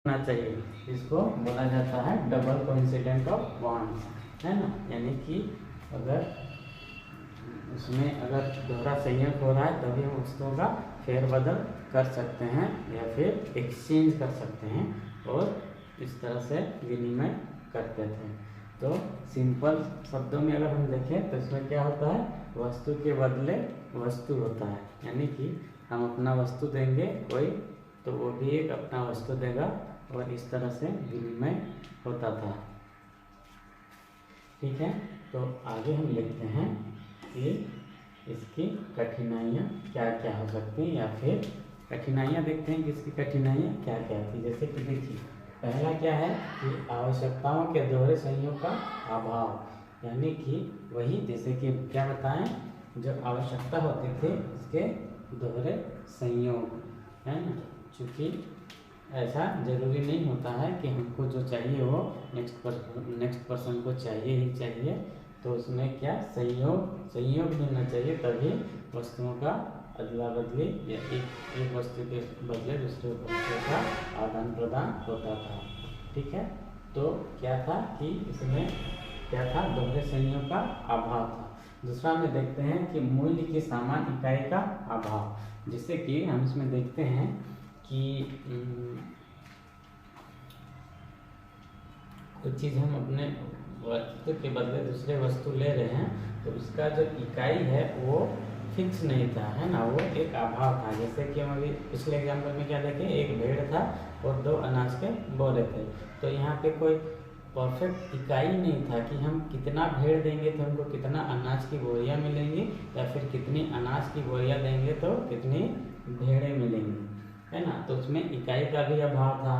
होना चाहिए, इसको बोला जाता है डबल कोइंसिडेंट ऑफ बॉन्ड्स, है ना। यानी कि अगर उसमें अगर दोहरा संयोग हो रहा है तभी हम वस्तुओं का फेरबदल कर सकते हैं या फिर एक्सचेंज कर सकते हैं, और इस तरह से विनिमय करते थे। तो सिंपल शब्दों में अगर हम देखें तो इसमें क्या होता है, वस्तु के बदले वस्तु होता है, यानी कि हम अपना वस्तु देंगे कोई, तो वो भी एक अपना वस्तु देगा, और इस तरह से विनिमय होता था। ठीक है, तो आगे हम लिखते हैं कि इसकी कठिनाइयाँ क्या क्या हो सकती हैं, या फिर कठिनाइयाँ देखते हैं कि इसकी कठिनाइयाँ क्या क्या थी। जैसे कि देखिए, पहला क्या है कि आवश्यकताओं के दोहरे संयोग का अभाव, यानी कि वही जैसे कि क्या बताएं, जो आवश्यकता होती थी इसके दोहरे संयोग, है ना। चूँकि ऐसा जरूरी नहीं होता है कि हमको जो चाहिए वो नेक्स्ट पर्सन को चाहिए ही चाहिए, तो उसमें क्या संयोग मिलना चाहिए, तभी वस्तुओं का अदला बदली या एक वस्तु के बदले दूसरे वस्तु का आदान प्रदान होता था। ठीक है, तो क्या था कि इसमें क्या था, दोहरे संयोग का अभाव था। दूसरा में देखते हैं कि मूल्य की समान इकाई का अभाव, जिससे कि हम इसमें देखते हैं कि कोई चीज़ हम अपने वस्तु के बदले दूसरे वस्तु ले रहे हैं, तो उसका जो इकाई है वो फिक्स नहीं था, है ना, वो एक अभाव था। जैसे कि हम अभी पिछले एग्जाम्पल में क्या देखें, एक भेड़ था और 2 अनाज के बोरे थे, तो यहाँ पे कोई परफेक्ट इकाई नहीं था कि हम कितना भेड़ देंगे तो हमको कितना अनाज की बोरियाँ मिलेंगी, या फिर कितनी अनाज की बोरियाँ देंगे तो कितनी भेड़ें मिलेंगी, है ना। तो उसमें इकाई का भी अभाव था।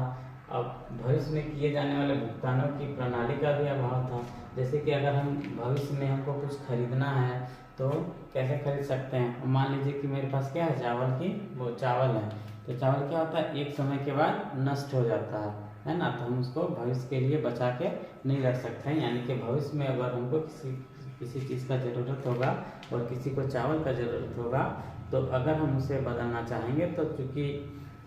अब भविष्य में किए जाने वाले भुगतानों की प्रणाली का भी अभाव था। जैसे कि अगर हम भविष्य में हमको कुछ खरीदना है तो कैसे खरीद सकते हैं, मान लीजिए कि मेरे पास क्या है, वो चावल है, तो चावल क्या होता है, एक समय के बाद नष्ट हो जाता है ना। तो हम उसको भविष्य के लिए बचा के नहीं रख सकते हैं, यानी कि भविष्य में अगर हमको किसी चीज़ का ज़रूरत होगा और किसी को चावल का ज़रूरत होगा, तो अगर हम उसे बदलना चाहेंगे तो चूँकि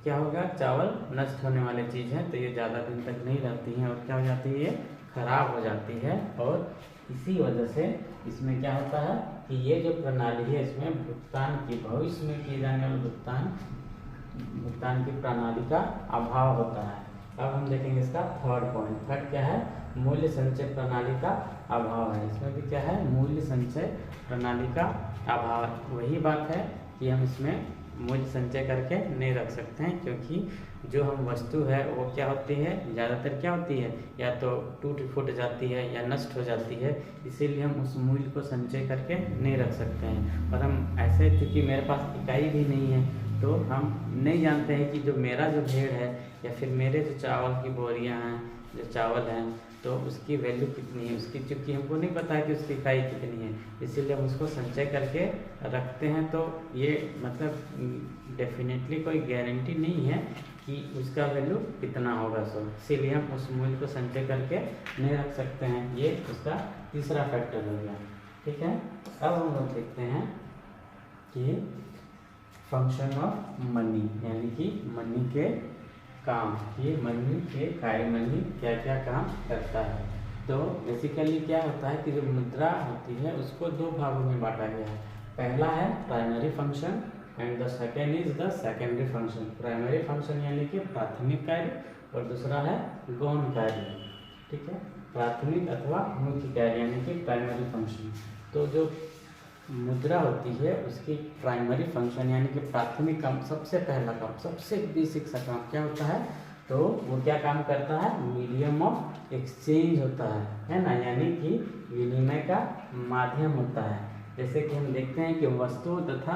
क्या होगा, चावल नष्ट होने वाली चीज़ है, तो ये ज़्यादा दिन तक नहीं रहती हैं और क्या हो जाती है, खराब हो जाती है। और इसी वजह से इसमें क्या होता है कि ये जो प्रणाली है, इसमें भुगतान की, भविष्य में किए जाने वाले भुगतान की प्रणाली का अभाव होता है। अब हम देखेंगे इसका थर्ड पॉइंट। थर्ड क्या है, मूल्य संचय प्रणाली का अभाव है। इसमें भी क्या है, मूल्य संचय प्रणाली का अभाव। वही बात है कि हम इसमें मूल्य संचय करके नहीं रख सकते हैं, क्योंकि जो हम वस्तु है वो क्या होती है, ज़्यादातर क्या होती है, या तो टूट फूट जाती है या नष्ट हो जाती है, इसीलिए हम उस मूल्य को संचय करके नहीं रख सकते हैं। और हम ऐसे, क्योंकि मेरे पास इकाई भी नहीं है, तो हम नहीं जानते हैं कि जो मेरा जो भेड़ है या फिर मेरे जो चावल की बोरियां हैं, जो चावल हैं, तो उसकी वैल्यू कितनी है, उसकी, चूँकि हमको नहीं पता है कि उसकी इकाई कितनी है, इसीलिए हम उसको संचय करके रखते हैं। तो ये मतलब डेफिनेटली कोई गारंटी नहीं है कि उसका वैल्यू कितना होगा, सो इसीलिए हम उस मूल्य को संचय करके नहीं रख सकते हैं। ये उसका तीसरा फैक्टर हो गया। ठीक है, अब हम लोग देखते हैं कि फंक्शन ऑफ मनी, यानी कि मनी के काम, ये मनी के कार्य, मनी क्या क्या काम करता है। तो बेसिकली क्या होता है कि जो मुद्रा होती है उसको 2 भागों में बांटा गया है। पहला है primary function and the second is the secondary function. Primary function यानी कि प्राथमिक कार्य, और दूसरा है गौण कार्य। ठीक है, प्राथमिक अथवा मुख्य कार्य यानी कि प्राइमरी फंक्शन। तो जो मुद्रा होती है उसकी प्राइमरी फंक्शन यानी कि प्राथमिक काम, सबसे पहला काम, सबसे बेसिक सा काम क्या होता है, तो वो क्या काम करता है, मीडियम ऑफ एक्सचेंज होता है ना, यानी कि विनिमय का माध्यम होता है। जैसे कि हम देखते हैं कि वस्तु तथा